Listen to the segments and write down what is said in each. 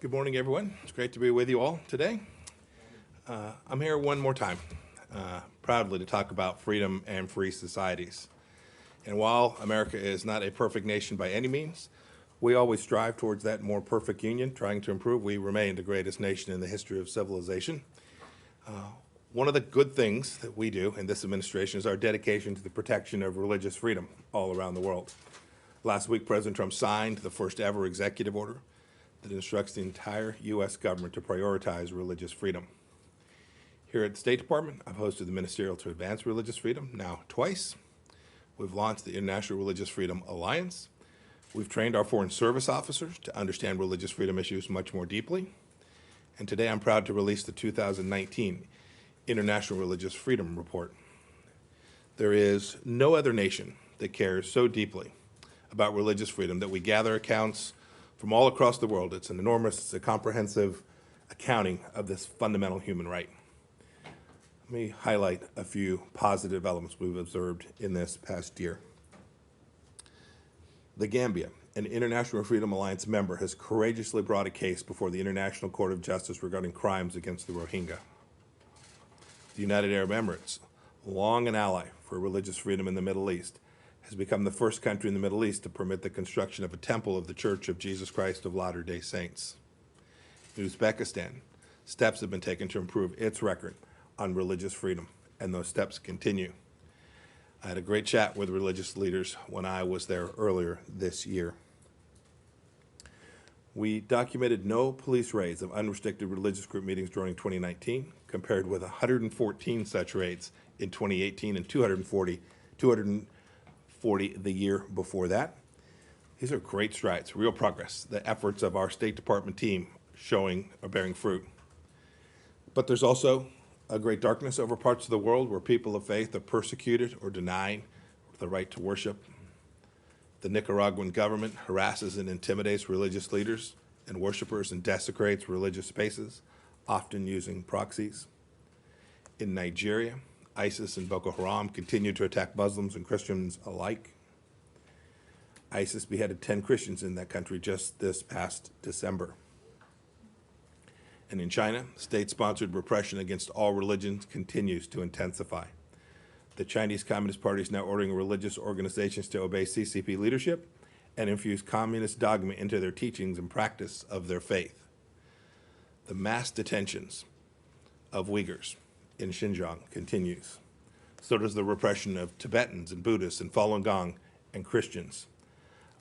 Good morning, everyone. It's great to be with you all today. I'm here one more time, proudly to talk about freedom and free societies. And while America is not a perfect nation by any means, we always strive towards that more perfect union, trying to improve. We remain the greatest nation in the history of civilization. One of the good things that we do in this administration is our dedication to the protection of religious freedom all around the world. Last week, President Trump signed the first ever executive order that instructs the entire U.S. government to prioritize religious freedom. Here at the State Department, I've hosted the Ministerial to Advance Religious Freedom now twice. We've launched the International Religious Freedom Alliance. We've trained our foreign service officers to understand religious freedom issues much more deeply. And today I'm proud to release the 2019 International Religious Freedom Report. There is no other nation that cares so deeply about religious freedom that we gather accounts from all across the world. It's a comprehensive accounting of this fundamental human right. Let me highlight a few positive developments we've observed in this past year. The Gambia, an International Freedom Alliance member, has courageously brought a case before the International Court of Justice regarding crimes against the Rohingya. The United Arab Emirates, long an ally for religious freedom in the Middle East, has become the first country in the Middle East to permit the construction of a temple of the Church of Jesus Christ of Latter-day Saints. In Uzbekistan, steps have been taken to improve its record on religious freedom, and those steps continue. I had a great chat with religious leaders when I was there earlier this year. We documented no police raids of unrestricted religious group meetings during 2019, compared with 114 such raids in 2018 and 240 the year before that. These are great strides, real progress. The efforts of our State Department team are bearing fruit. But there's also a great darkness over parts of the world where people of faith are persecuted or denied the right to worship. The Nicaraguan government harasses and intimidates religious leaders and worshipers and desecrates religious spaces, often using proxies. In Nigeria, ISIS and Boko Haram continue to attack Muslims and Christians alike. ISIS beheaded 10 Christians in that country just this past December. And in China, state-sponsored repression against all religions continues to intensify. The Chinese Communist Party is now ordering religious organizations to obey CCP leadership and infuse communist dogma into their teachings and practice of their faith. The mass detentions of Uyghurs in Xinjiang continues. So does the repression of Tibetans and Buddhists and Falun Gong and Christians.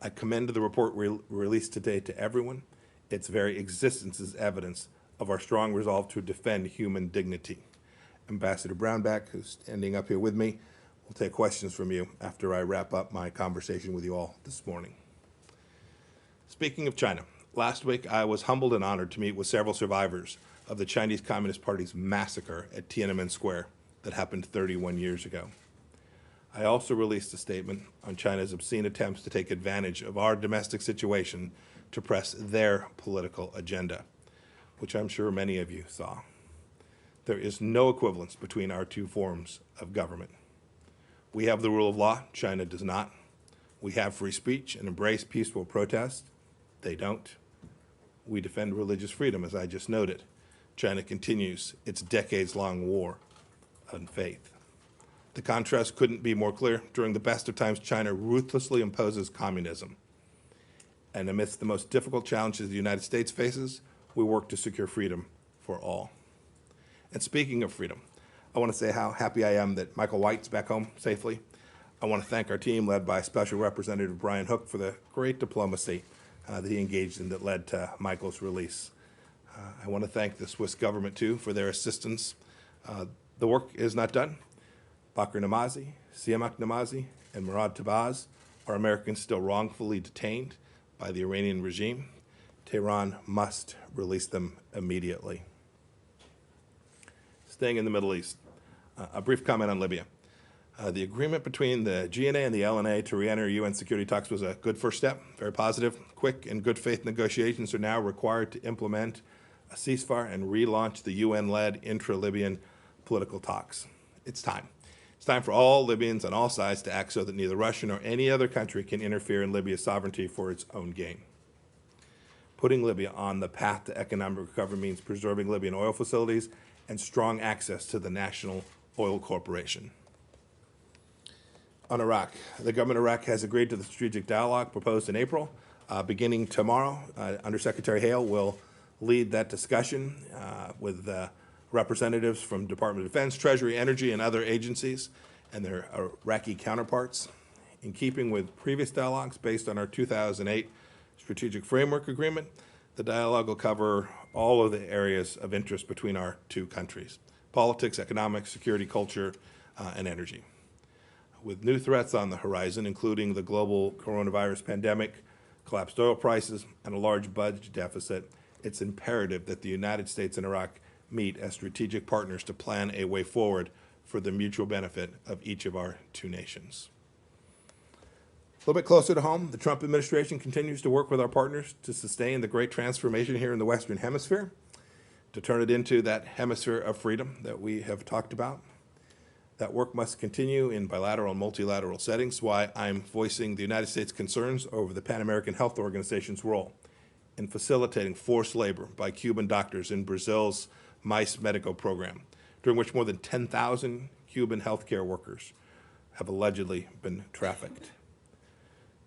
I commend the report released today to everyone. Its very existence is evidence of our strong resolve to defend human dignity. Ambassador Brownback, who's standing up here with me, will take questions from you after I wrap up my conversation with you all this morning. Speaking of China, last week I was humbled and honored to meet with several survivors of the Chinese Communist Party's massacre at Tiananmen Square that happened 31 years ago. I also released a statement on China's obscene attempts to take advantage of our domestic situation to press their political agenda, which I'm sure many of you saw. There is no equivalence between our two forms of government. We have the rule of law, China does not. We have free speech and embrace peaceful protest, they don't. We defend religious freedom, as I just noted. China continues its decades-long war on faith. The contrast couldn't be more clear. During the best of times, China ruthlessly imposes communism. And amidst the most difficult challenges the United States faces, we work to secure freedom for all. And speaking of freedom, I want to say how happy I am that Michael White's back home safely. I want to thank our team led by Special Representative Brian Hook for the great diplomacy that he engaged in that led to Michael's release. I want to thank the Swiss government, too, for their assistance. The work is not done. Bakr Namazi, Siamak Namazi, and Murad Tabaz are Americans still wrongfully detained by the Iranian regime. Tehran must release them immediately. Staying in the Middle East, a brief comment on Libya. The agreement between the GNA and the LNA to re-enter UN security talks was a good first step, very positive. Quick and good faith negotiations are now required to implement a ceasefire and relaunch the UN-led intra-Libyan political talks. It's time. It's time for all Libyans on all sides to act so that neither Russia nor any other country can interfere in Libya's sovereignty for its own gain. Putting Libya on the path to economic recovery means preserving Libyan oil facilities and strong access to the National Oil Corporation. On Iraq, the government of Iraq has agreed to the strategic dialogue proposed in April. Beginning tomorrow, Undersecretary Hale will lead that discussion with representatives from Department of Defense, Treasury, Energy, and other agencies and their Iraqi counterparts. In keeping with previous dialogues based on our 2008 Strategic Framework Agreement, the dialogue will cover all of the areas of interest between our two countries: politics, economics, security, culture, and energy. With new threats on the horizon, including the global coronavirus pandemic, collapsed oil prices, and a large budget deficit, it's imperative that the United States and Iraq meet as strategic partners to plan a way forward for the mutual benefit of each of our two nations. A little bit closer to home, the Trump administration continues to work with our partners to sustain the great transformation here in the Western Hemisphere, to turn it into that hemisphere of freedom that we have talked about. That work must continue in bilateral and multilateral settings, why I'm voicing the United States' concerns over the Pan American Health Organization's role in facilitating forced labor by Cuban doctors in Brazil's Mais Medical program, during which more than 10,000 Cuban healthcare workers have allegedly been trafficked.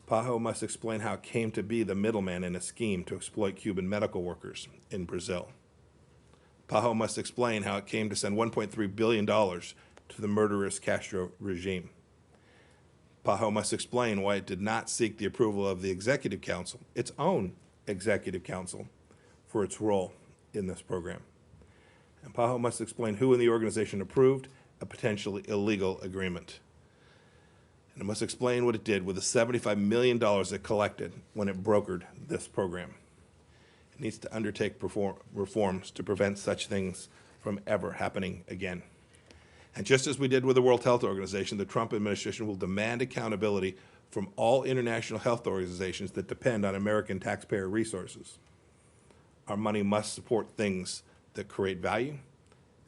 PAHO must explain how it came to be the middleman in a scheme to exploit Cuban medical workers in Brazil. PAHO must explain how it came to send $1.3 billion to the murderous Castro regime. PAHO must explain why it did not seek the approval of the Executive Council, its own Executive Council, for its role in this program. And PAHO must explain who in the organization approved a potentially illegal agreement. And it must explain what it did with the $75 million it collected when it brokered this program. It needs to undertake reforms to prevent such things from ever happening again. And just as we did with the World Health Organization, the Trump administration will demand accountability from all international health organizations that depend on American taxpayer resources. Our money must support things that create value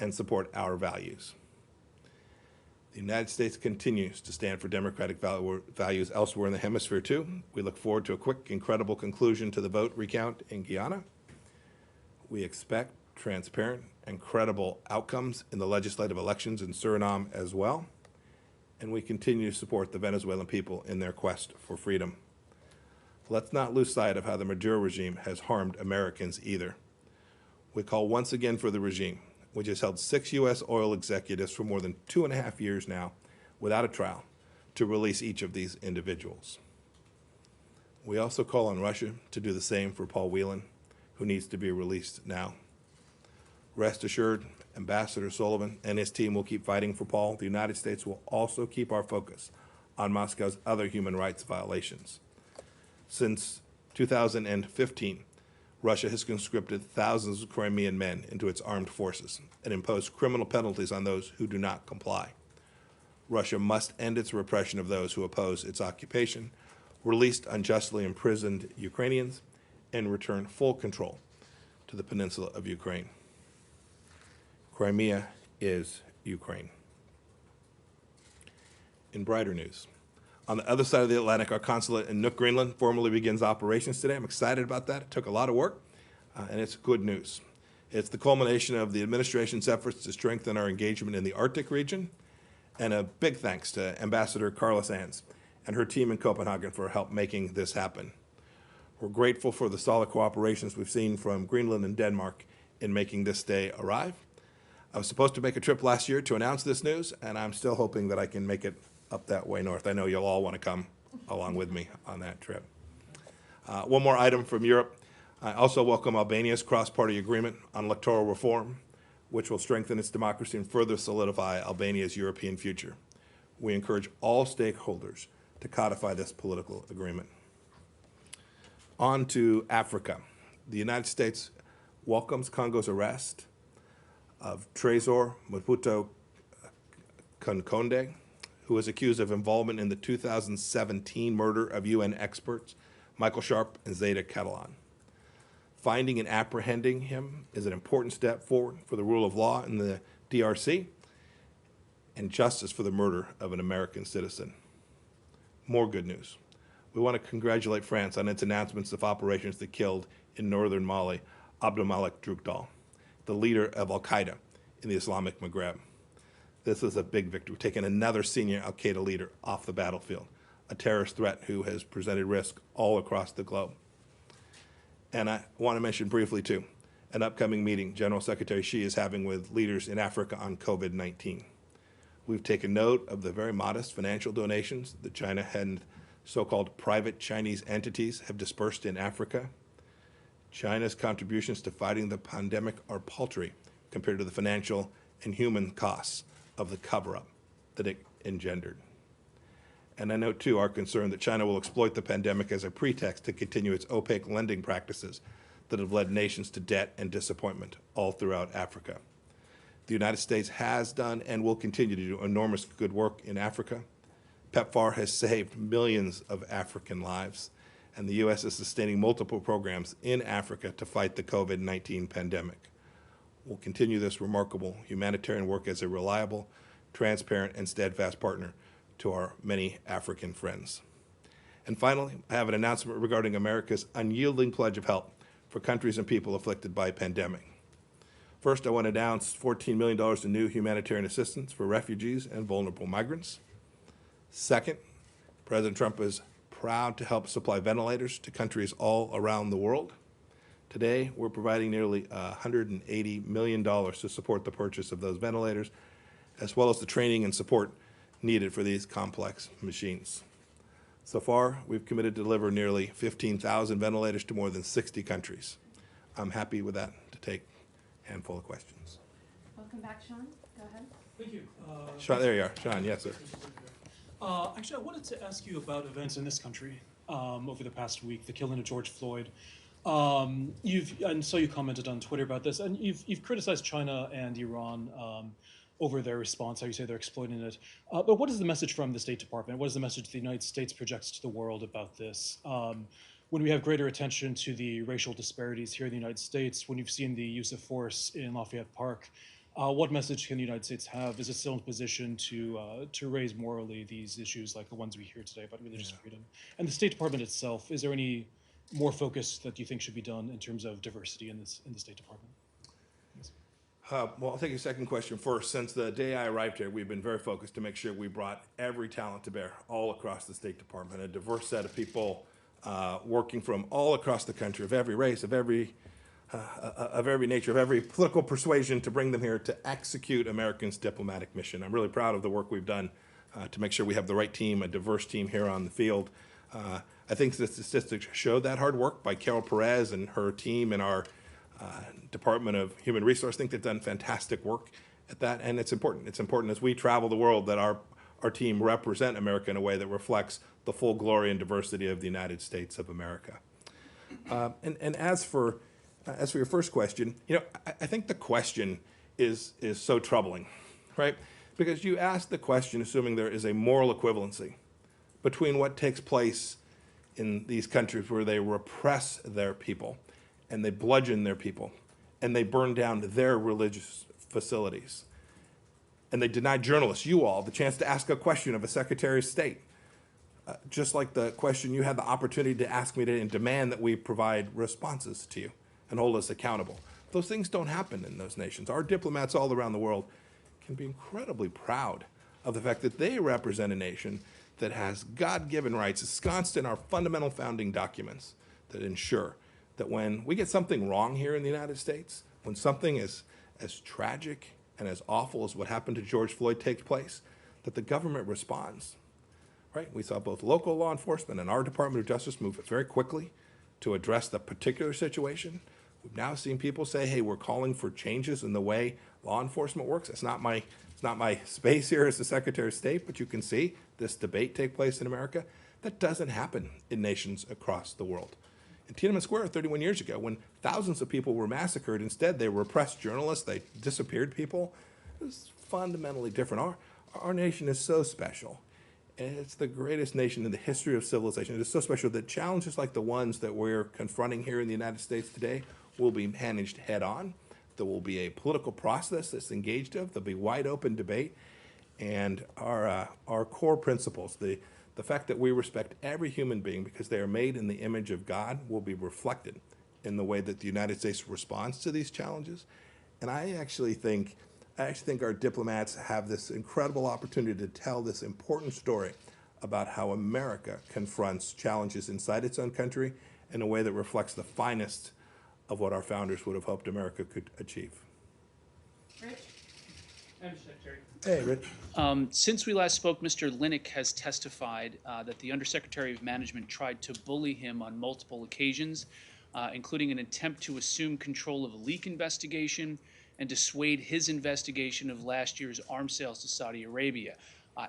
and support our values. The United States continues to stand for democratic values elsewhere in the hemisphere, too. We look forward to a quick and credible conclusion to the vote recount in Guyana. We expect transparent and credible outcomes in the legislative elections in Suriname as well. And we continue to support the Venezuelan people in their quest for freedom. Let's not lose sight of how the Maduro regime has harmed Americans either. We call once again for the regime, which has held 6 U.S. oil executives for more than 2.5 years now without a trial, to release each of these individuals. We also call on Russia to do the same for Paul Whelan, who needs to be released now. Rest assured, Ambassador Sullivan and his team will keep fighting for Paul. The United States will also keep our focus on Moscow's other human rights violations. Since 2015, Russia has conscripted thousands of Crimean men into its armed forces and imposed criminal penalties on those who do not comply. Russia must end its repression of those who oppose its occupation, release unjustly imprisoned Ukrainians, and return full control to the peninsula of Ukraine. Crimea is Ukraine. In brighter news, on the other side of the Atlantic, our consulate in Nuuk, Greenland, formally begins operations today. I'm excited about that. It took a lot of work, and it's good news. It's the culmination of the administration's efforts to strengthen our engagement in the Arctic region, and a big thanks to Ambassador Carla Sands and her team in Copenhagen for help making this happen. We're grateful for the solid cooperations we've seen from Greenland and Denmark in making this day arrive. I was supposed to make a trip last year to announce this news, and I'm still hoping that I can make it up that way north. I know you'll all want to come along with me on that trip. One more item from Europe. I also welcome Albania's cross-party agreement on electoral reform, which will strengthen its democracy and further solidify Albania's European future. We encourage all stakeholders to codify this political agreement. On to Africa. The United States welcomes Congo's arrest of Trésor Maputo Kankonde, who is accused of involvement in the 2017 murder of UN experts Michael Sharp and Zeta Catalan. Finding and apprehending him is an important step forward for the rule of law in the DRC and justice for the murder of an American citizen. More good news. We want to congratulate France on its announcements of operations that killed in northern Mali, Abdelmalek Drukdal, the leader of al-Qaeda in the Islamic Maghreb. This is a big victory. We've taken another senior al-Qaeda leader off the battlefield, a terrorist threat who has presented risk all across the globe. And I want to mention briefly, too, an upcoming meeting General Secretary Xi is having with leaders in Africa on COVID-19. We've taken note of the very modest financial donations that China and so-called private Chinese entities have dispersed in Africa. China's contributions to fighting the pandemic are paltry compared to the financial and human costs of the cover-up that it engendered. And I note, too, our concern that China will exploit the pandemic as a pretext to continue its opaque lending practices that have led nations to debt and disappointment all throughout Africa. The United States has done and will continue to do enormous good work in Africa. PEPFAR has saved millions of African lives, and the U.S. is sustaining multiple programs in Africa to fight the COVID-19 pandemic. We'll continue this remarkable humanitarian work as a reliable, transparent, and steadfast partner to our many African friends. And finally, I have an announcement regarding America's unyielding pledge of help for countries and people afflicted by a pandemic. First, I want to announce $14 million in new humanitarian assistance for refugees and vulnerable migrants. Second, President Trump is proud to help supply ventilators to countries all around the world. Today, we're providing nearly $180 million to support the purchase of those ventilators, as well as the training and support needed for these complex machines. So far, we've committed to deliver nearly 15,000 ventilators to more than 60 countries. I'm happy with that to take a handful of questions. Welcome back, Sean. Go ahead. Thank you. Sean, there you are. Sean, yes, sir. Actually, I wanted to ask you about events in this country over the past week, the killing of George Floyd. And so you commented on Twitter about this, and you've criticized China and Iran over their response, how you say they're exploiting it. But what is the message from the State Department? What is the message the United States projects to the world about this? When we have greater attention to the racial disparities here in the United States, when you've seen the use of force in Lafayette Park, what message can the United States have? Is it still in position to raise morally these issues like the ones we hear today about religious freedom? And the State Department itself, is there any more focus that you think should be done in terms of diversity in the State Department? Yes. Well, I'll take your second question first. Since the day I arrived here, we've been very focused to make sure we brought every talent to bear all across the State Department, a diverse set of people working from all across the country, of every race, of every nature, of every political persuasion, to bring them here to execute America's diplomatic mission. I'm really proud of the work we've done to make sure we have the right team, a diverse team here on the field. I think the statistics show that hard work by Carol Perez and her team in our Department of Human Resources. I think they've done fantastic work at that, and it's important. It's important as we travel the world that our team represent America in a way that reflects the full glory and diversity of the United States of America. And as for your first question, I think the question is so troubling, right? Because you ask the question assuming there is a moral equivalency between what takes place in these countries where they repress their people and they bludgeon their people and they burn down their religious facilities and they deny journalists, you all, the chance to ask a question of a Secretary of State, just like the question you had the opportunity to ask me today and demand that we provide responses to you and hold us accountable. Those things don't happen in those nations. Our diplomats all around the world can be incredibly proud of the fact that they represent a nation that has God-given rights ensconced in our fundamental founding documents that ensure that when we get something wrong here in the United States, when something as tragic and as awful as what happened to George Floyd takes place, that the government responds, right? We saw both local law enforcement and our Department of Justice move very quickly to address the particular situation. We've now seen people say, hey, we're calling for changes in the way law enforcement works. It's not my space here as the Secretary of State, but you can see this debate take place in America. That doesn't happen in nations across the world. In Tiananmen Square 31 years ago, when thousands of people were massacred, instead they repressed journalists, they disappeared people. It was fundamentally different. Our nation is so special. And it's the greatest nation in the history of civilization. It is so special that challenges like the ones that we're confronting here in the United States today will be managed head on. There will be a political process that's engaged in. There'll be wide open debate. And our core principles, the fact that we respect every human being because they are made in the image of God, will be reflected in the way that the United States responds to these challenges. And I actually think our diplomats have this incredible opportunity to tell this important story about how America confronts challenges inside its own country in a way that reflects the finest of what our founders would have hoped America could achieve. Rich? Madam Secretary. Hey, Rich. Since we last spoke, Mr. Linick has testified that the Undersecretary of Management tried to bully him on multiple occasions, including an attempt to assume control of a leak investigation and dissuade his investigation of last year's arms sales to Saudi Arabia.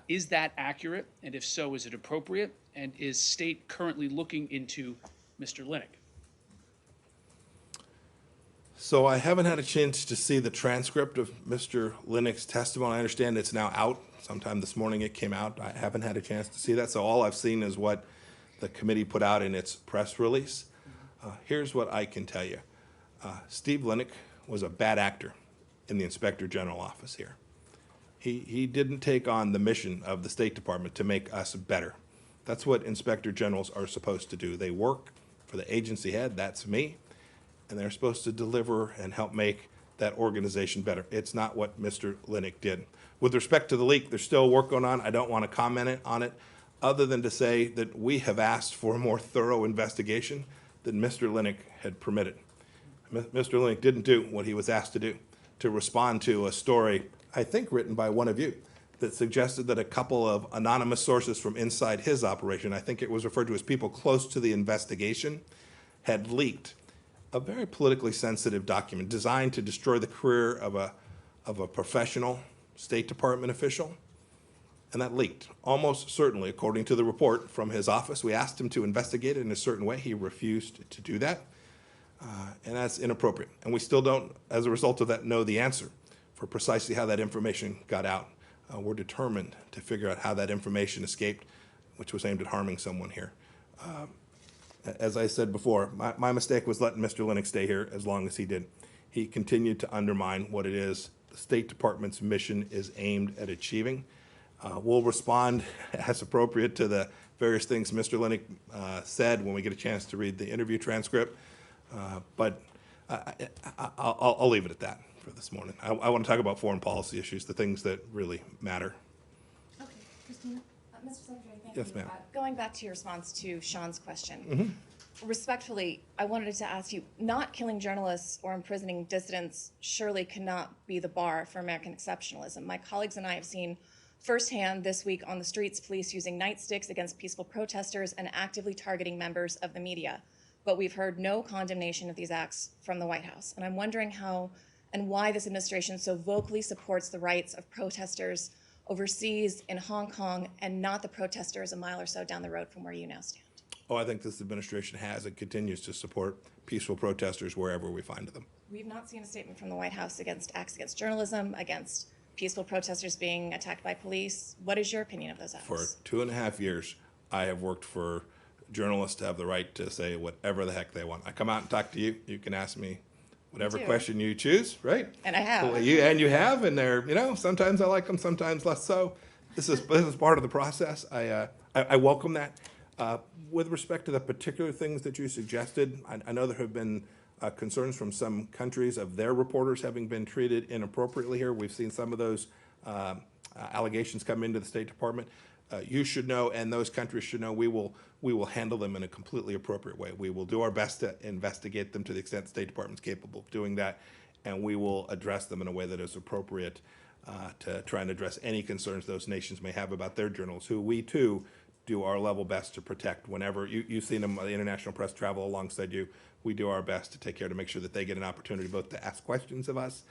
Is that accurate? And if so, is it appropriate? And is State currently looking into Mr. Linick? So I haven't had a chance to see the transcript of Mr. Linick's testimony. I understand it's now out. Sometime this morning it came out. I haven't had a chance to see that. So all I've seen is what the committee put out in its press release. Here's what I can tell you. Steve Linick was a bad actor in the Inspector General office here. He didn't take on the mission of the State Department to make us better. That's what Inspector Generals are supposed to do. They work for the agency head, that's me, and they're supposed to deliver and help make that organization better. It's not what Mr. Linick did. With respect to the leak, there's still work going on. I don't want to comment on it, other than to say that we have asked for a more thorough investigation than Mr. Linick had permitted. Mr. Linick didn't do what he was asked to do, to respond to a story, I think written by one of you, that suggested that a couple of anonymous sources from inside his operation, I think it was referred to as people close to the investigation, had leaked a very politically sensitive document designed to destroy the career of a professional State Department official. And that leaked, almost certainly, according to the report from his office. We asked him to investigate it in a certain way. He refused to do that. And that's inappropriate. And we still don't, as a result of that, know the answer for precisely how that information got out. We're determined to figure out how that information escaped, which was aimed at harming someone here. As I said before, my mistake was letting Mr. Linick stay here as long as he did. He continued to undermine what it is the State Department's mission is aimed at achieving. We'll respond as appropriate to the various things Mr. Linick said when we get a chance to read the interview transcript. But I'll leave it at that for this morning. I want to talk about foreign policy issues, the things that really matter. Okay, Christina? Mr. Secretary, thank Yes, you. ma'am. Going back to your response to Sean's question, respectfully, I wanted to ask you, not killing journalists or imprisoning dissidents surely cannot be the bar for American exceptionalism. My colleagues and I have seen firsthand this week on the streets police using nightsticks against peaceful protesters and actively targeting members of the media. But we've heard no condemnation of these acts from the White House. And I'm wondering how and why this administration so vocally supports the rights of protesters overseas in Hong Kong and not the protesters a mile or so down the road from where you now stand. Oh, I think this administration has and continues to support peaceful protesters wherever we find them. We've not seen a statement from the White House against acts against journalism, against peaceful protesters being attacked by police. What is your opinion of those acts? For 2.5 years, I have worked for journalists to have the right to say whatever the heck they want. I come out and talk to you. You can ask me whatever too. question you choose, right? And I have. Well, you have, and they're, sometimes I like them, sometimes less so. This is part of the process. I welcome that. With respect to the particular things that you suggested, I know there have been concerns from some countries of their reporters having been treated inappropriately here. We've seen some of those allegations come into the State Department. You should know, and those countries should know, we will handle them in a completely appropriate way. We will do our best to investigate them to the extent the State Department's capable of doing that, and we will address them in a way that is appropriate to try and address any concerns those nations may have about their journalists, who we too do our level best to protect. Whenever you've seen them, the international press travel alongside you, we do our best to take care to make sure that they get an opportunity both to ask questions of us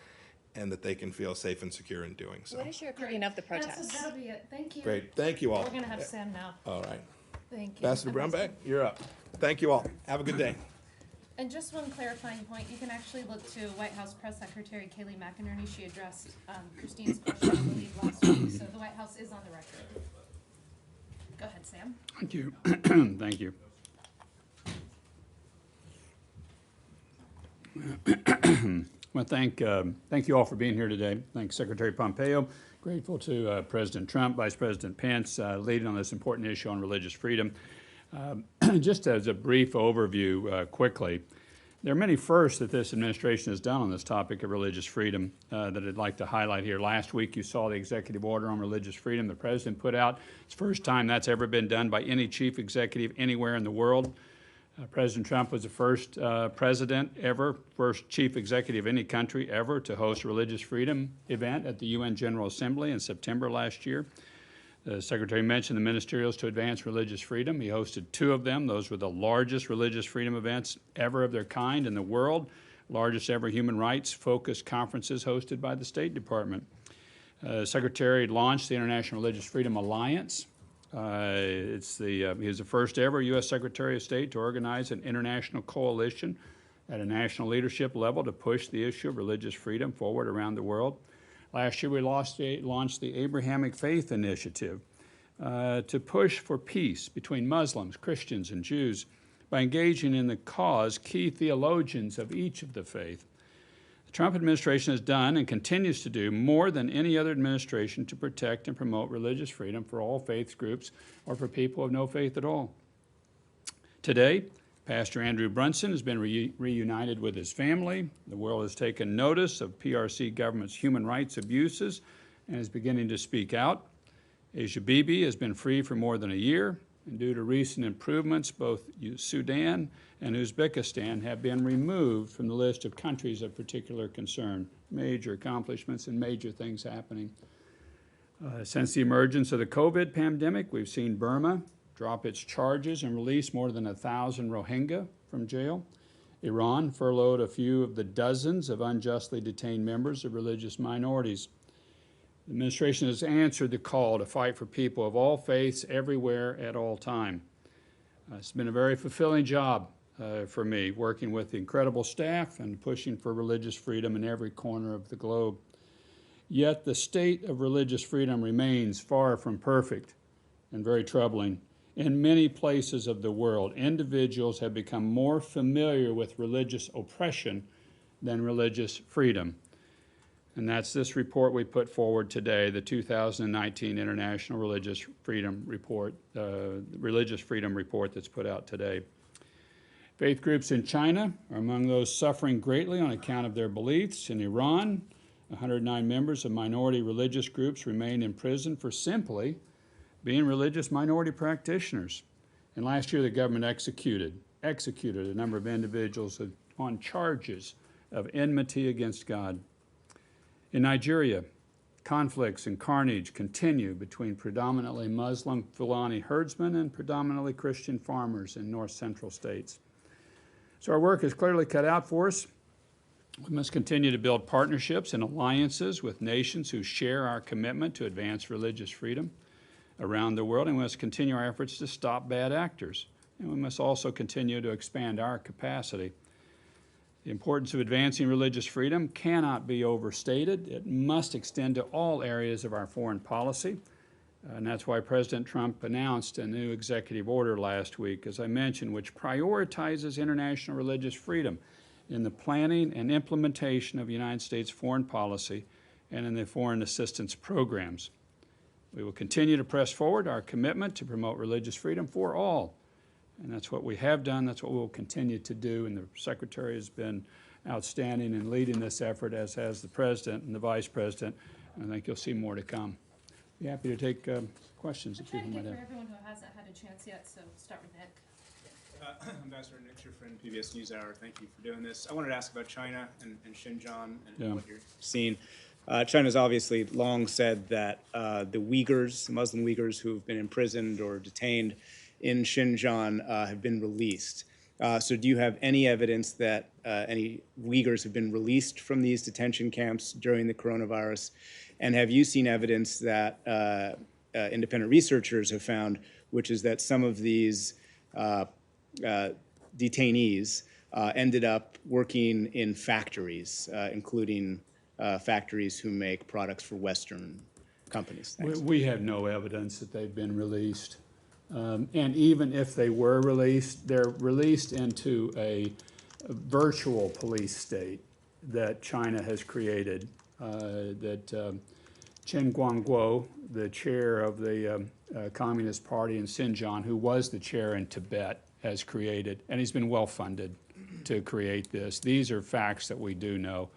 and that they can feel safe and secure in doing so. What is your opinion of the protests? That'll be it. Thank you. Great, thank you all. We're gonna have Sam now. All right. Thank you. Ambassador Brownback, you're up. Thank you all. Have a good day. And just one clarifying point, you can actually look to White House Press Secretary Kayleigh McInerney. She addressed Christine's question, I believe, last week, so the White House is on the record. Go ahead, Sam. Thank you. Thank you. Well, thank you all for being here today. Thanks, Secretary Pompeo. Grateful to President Trump, Vice President Pence, leading on this important issue on religious freedom. Just as a brief overview, quickly, There are many firsts that this administration has done on this topic of religious freedom that I'd like to highlight here. Last week, you saw the executive order on religious freedom the president put out. It's the first time that's ever been done by any chief executive anywhere in the world. President Trump was the first president ever, first chief executive of any country ever to host a religious freedom event at the UN General Assembly in September last year. The Secretary mentioned the ministerials to advance religious freedom. He hosted 2 of them. Those were the largest religious freedom events ever of their kind in the world, largest ever human rights focused conferences hosted by the State Department. The Secretary launched the International Religious Freedom Alliance. He was the first ever U.S. Secretary of State to organize an international coalition at a national leadership level to push the issue of religious freedom forward around the world. Last year, we launched the Abrahamic Faith Initiative to push for peace between Muslims, Christians, and Jews by engaging in the cause key theologians of each of the faith. The Trump administration has done and continues to do more than any other administration to protect and promote religious freedom for all faith groups or for people of no faith at all. Today, Pastor Andrew Brunson has been reunited with his family. The world has taken notice of PRC government's human rights abuses and is beginning to speak out. Asia Bibi has been free for more than a year, and due to recent improvements, both Sudan and Uzbekistan have been removed from the list of countries of particular concern. Major accomplishments and major things happening. Since the emergence of the COVID pandemic, we've seen Burma drop its charges and release more than 1,000 Rohingya from jail. Iran furloughed a few of the dozens of unjustly detained members of religious minorities. The administration has answered the call to fight for people of all faiths everywhere at all time. It's been a very fulfilling job for me, working with the incredible staff and pushing for religious freedom in every corner of the globe. Yet the state of religious freedom remains far from perfect and very troubling. In many places of the world, individuals have become more familiar with religious oppression than religious freedom. And that's this report we put forward today, the 2019 International Religious Freedom Report, Religious Freedom Report that's put out today. Faith groups in China are among those suffering greatly on account of their beliefs. In Iran, 109 members of minority religious groups remain in prison for simply being religious minority practitioners. And last year, the government executed a number of individuals on charges of enmity against God. In Nigeria, conflicts and carnage continue between predominantly Muslim Fulani herdsmen and predominantly Christian farmers in north central states. So our work is clearly cut out for us. We must continue to build partnerships and alliances with nations who share our commitment to advance religious freedom around the world, and we must continue our efforts to stop bad actors. And we must also continue to expand our capacity. The importance of advancing religious freedom cannot be overstated. It must extend to all areas of our foreign policy. And that's why President Trump announced a new executive order last week, as I mentioned, which prioritizes international religious freedom in the planning and implementation of United States foreign policy and in the foreign assistance programs. We will continue to press forward our commitment to promote religious freedom for all. And that's what we have done. That's what we will continue to do. And the Secretary has been outstanding in leading this effort, as has the President and the Vice President. And I think you'll see more to come. Be happy to take questions if you I'm trying might to get have. for everyone who hasn't had a chance yet, so start with Nick. Ambassador Nick, your friend, PBS NewsHour, thank you for doing this. I wanted to ask about China and Xinjiang and what you're seeing. China's obviously long said that the Uyghurs, Muslim Uyghurs who have been imprisoned or detained in Xinjiang have been released. So do you have any evidence that any Uyghurs have been released from these detention camps during the coronavirus? And have you seen evidence that independent researchers have found, which is that some of these detainees ended up working in factories, including factories who make products for Western companies? Thanks. We have no evidence that they've been released. And even if they were released, they're released into a virtual police state that China has created, that Chen Guangguo, the chair of the Communist Party in Xinjiang, who was the chair in Tibet, has created, and he's been well funded. to create this. These are facts that we do know.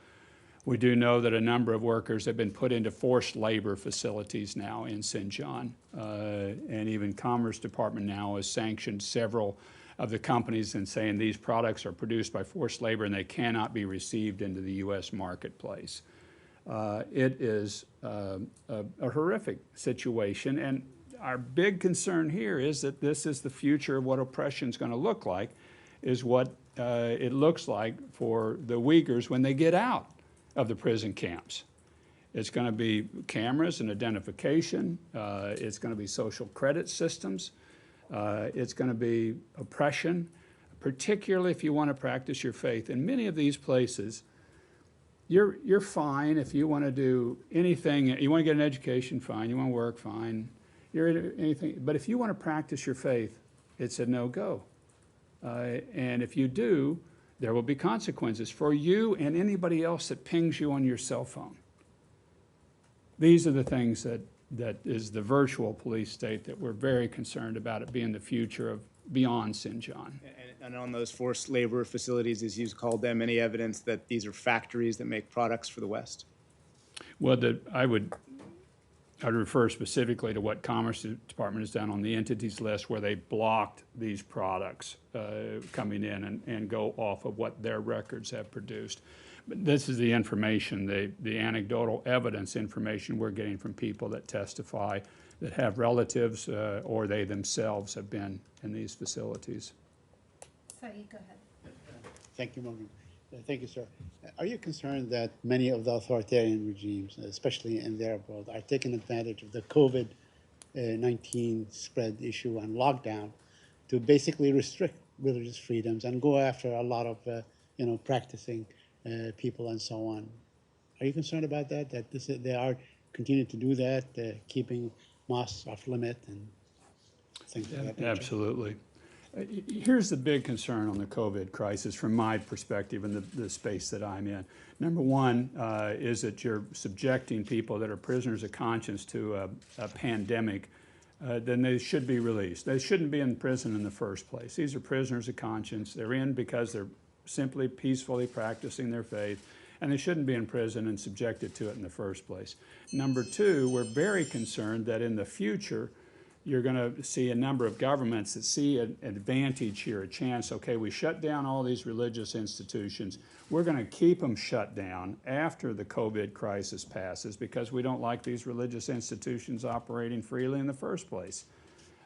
We do know that a number of workers have been put into forced labor facilities now in Xinjiang, and even Commerce Department now has sanctioned several of the companies and saying these products are produced by forced labor and they cannot be received into the U.S. marketplace. It is a horrific situation, and our big concern here is that this is the future of what oppression is going to look like, is what it looks like for the Uyghurs when they get out of the prison camps. It's going to be cameras and identification. It's going to be social credit systems. It's going to be oppression, particularly if you want to practice your faith. In many of these places, you're fine if you want to do anything. You want to get an education, fine. You want to work, fine. Anything. But if you want to practice your faith, it's a no-go. And if you do, there will be consequences for you and anybody else that pings you on your cell phone. These are the things that is the virtual police state that we're very concerned about it being the future of beyond Xinjiang. And on those forced labor facilities, as you called them, any evidence that these are factories that make products for the West? Well, I'd refer specifically to what Commerce Department has done on the entities list where they blocked these products coming in and go off of what their records have produced. But this is the information, the anecdotal evidence information we're getting from people that testify, that have relatives or they themselves have been in these facilities. Saeed, go ahead. Thank you, Morgan. Thank you, sir. Are you concerned that many of the authoritarian regimes, especially in the Arab world, are taking advantage of the COVID-19 spread issue and lockdown to basically restrict religious freedoms and go after a lot of, practicing people and so on? Are you concerned about that? That they are continuing to do that, keeping mosques off limit and things like that nature? Absolutely. Here's the big concern on the COVID crisis from my perspective and the space that I'm in. Number one is that you're subjecting people that are prisoners of conscience to a pandemic, then they should be released. They shouldn't be in prison in the first place. These are prisoners of conscience. They're in because they're simply peacefully practicing their faith, and they shouldn't be in prison and subjected to it in the first place. Number two, we're very concerned that in the future, you're going to see a number of governments that see an advantage here, a chance, okay, we shut down all these religious institutions. We're going to keep them shut down after the COVID crisis passes because we don't like these religious institutions operating freely in the first place.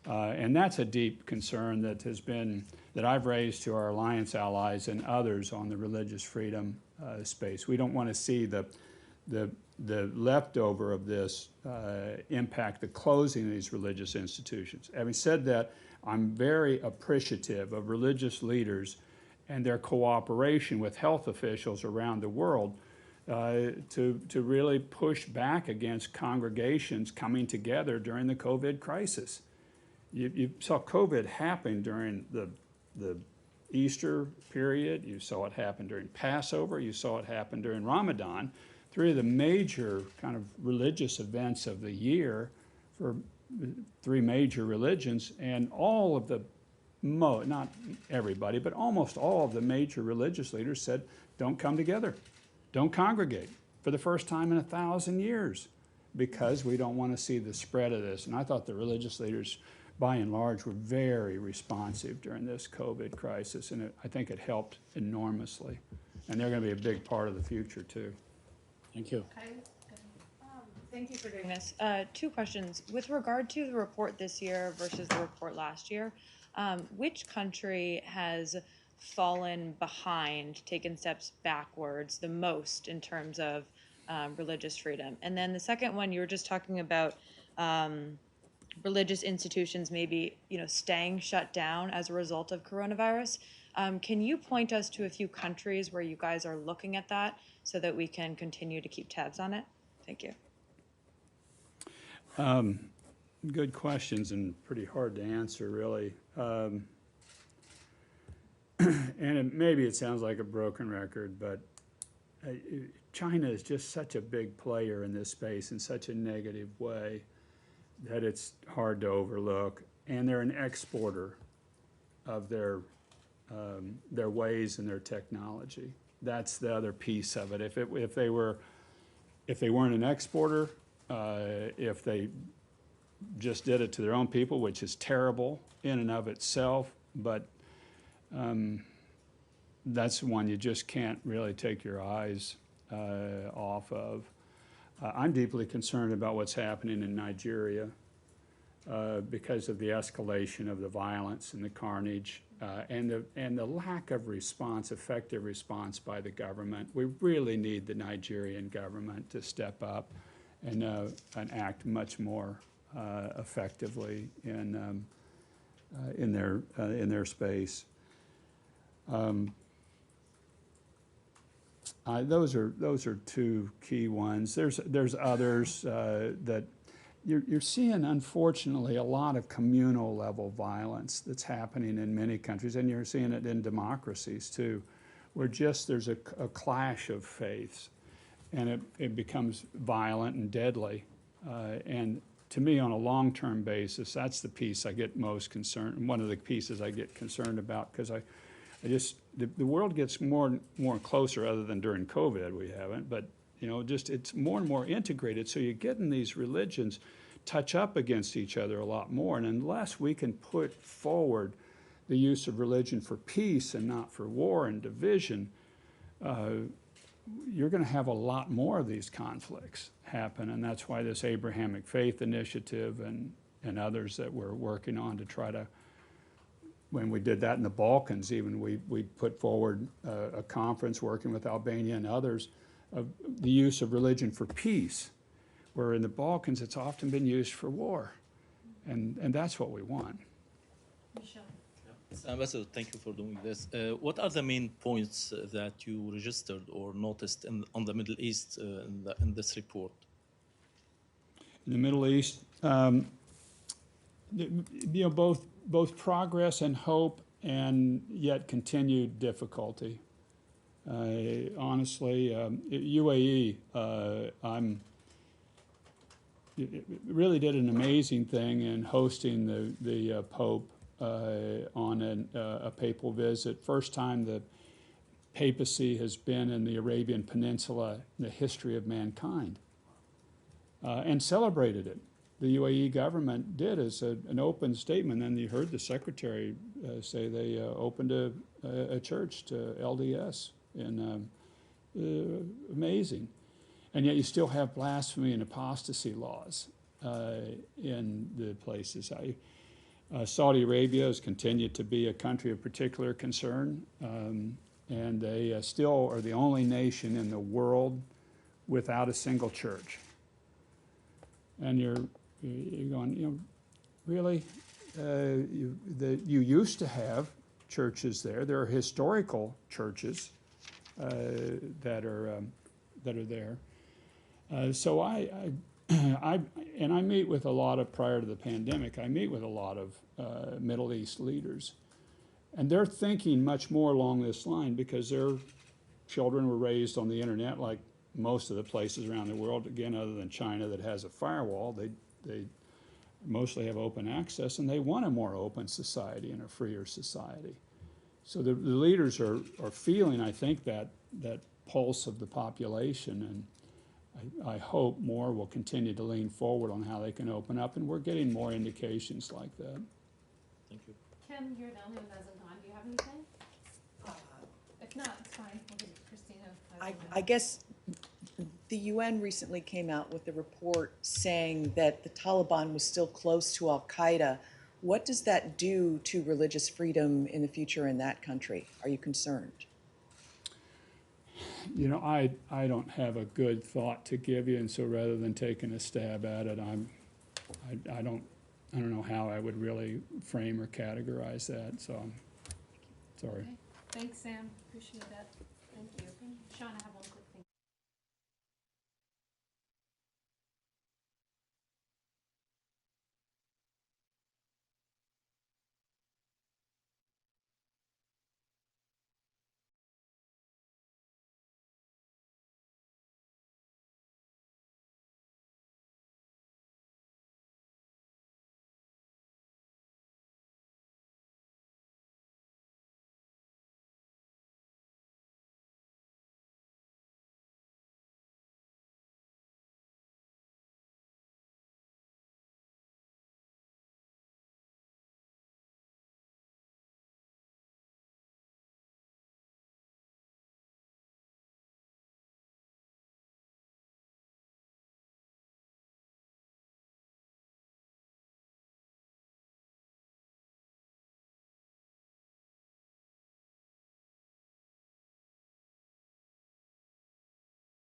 And that's a deep concern that I've raised to our alliance allies and others on the religious freedom space. We don't want to see the leftover of this impact the closing of these religious institutions. Having said that, I'm very appreciative of religious leaders and their cooperation with health officials around the world to really push back against congregations coming together during the COVID crisis. You saw COVID happen during the Easter period, you saw it happen during Passover, you saw it happen during Ramadan. Three of the major kind of religious events of the year for three major religions, and all of the, not everybody, but almost all of the major religious leaders said, don't come together, don't congregate for the first time in 1,000 years because we don't want to see the spread of this. And I thought the religious leaders, by and large, were very responsive during this COVID crisis, and I think it helped enormously. And they're going to be a big part of the future, too. Thank you. Thank you for doing this. Two questions. With regard to the report this year versus the report last year, which country has fallen behind, taken steps backwards the most in terms of religious freedom? And then the second one, you were just talking about religious institutions maybe staying shut down as a result of coronavirus. Can you point us to a few countries where you guys are looking at that so that we can continue to keep tabs on it? Thank you. Good questions and pretty hard to answer, really. And maybe it sounds like a broken record, but China is just such a big player in this space in such a negative way that it's hard to overlook. And they're an exporter of their their ways and their technology. That's the other piece of it. If they weren't an exporter, if they just did it to their own people, which is terrible in and of itself, but that's one you just can't really take your eyes off of. I'm deeply concerned about what's happening in Nigeria because of the escalation of the violence and the carnage and the lack of response, effective response by the government. We really need the Nigerian government to step up and act much more effectively in their space. Those are two key ones. There's others that you're seeing, unfortunately, a lot of communal level violence that's happening in many countries, and you're seeing it in democracies too, where just there's a clash of faiths, and it becomes violent and deadly. And to me, on a long-term basis, that's the piece I get most concerned. One of the pieces I get concerned about, because the world gets more and more closer, other than during COVID we haven't, but just it's more and more integrated. So you're getting these religions touch up against each other a lot more. And unless we can put forward the use of religion for peace and not for war and division, you're going to have a lot more of these conflicts happen. And that's why this Abrahamic Faith Initiative and others that we're working on to try to, when we did that in the Balkans even, we put forward a conference working with Albania and others of the use of religion for peace, where in the Balkans it's often been used for war. And that's what we want. Michelle. Ambassador, thank you for doing this. What are the main points that you registered or noticed on the Middle East in this report? In the Middle East, both progress and hope, and yet continued difficulty. Honestly, UAE, really did an amazing thing in hosting the Pope on a papal visit. First time the papacy has been in the Arabian Peninsula in the history of mankind, and celebrated it. The UAE government did as an open statement, and you heard the secretary say they opened a church to LDS, and amazing. And yet you still have blasphemy and apostasy laws in the places. Saudi Arabia has continued to be a country of particular concern, and they still are the only nation in the world without a single church. And you're going, really? You used to have churches there. There are historical churches that are there. So I meet with a lot of, prior to the pandemic, I meet with a lot of Middle East leaders. And they're thinking much more along this line because their children were raised on the internet like most of the places around the world, again, other than China that has a firewall. They mostly have open access, and they want a more open society and a freer society. So the leaders are feeling, I think, that pulse of the population, and I hope more will continue to lean forward on how they can open up, and we're getting more indications like that. Thank you. Kim, you're the only one that hasn't gone. Do you have anything? If not, it's fine. We'll give Christina. I guess the UN recently came out with a report saying that the Taliban was still close to al-Qaeda. What does that do to religious freedom in the future in that country? Are you concerned? I don't have a good thought to give you, and so rather than taking a stab at it, I don't know how I would really frame or categorize that. So I'm sorry. Okay. Thanks, Sam. Appreciate that. Thank you. Sean, I have one.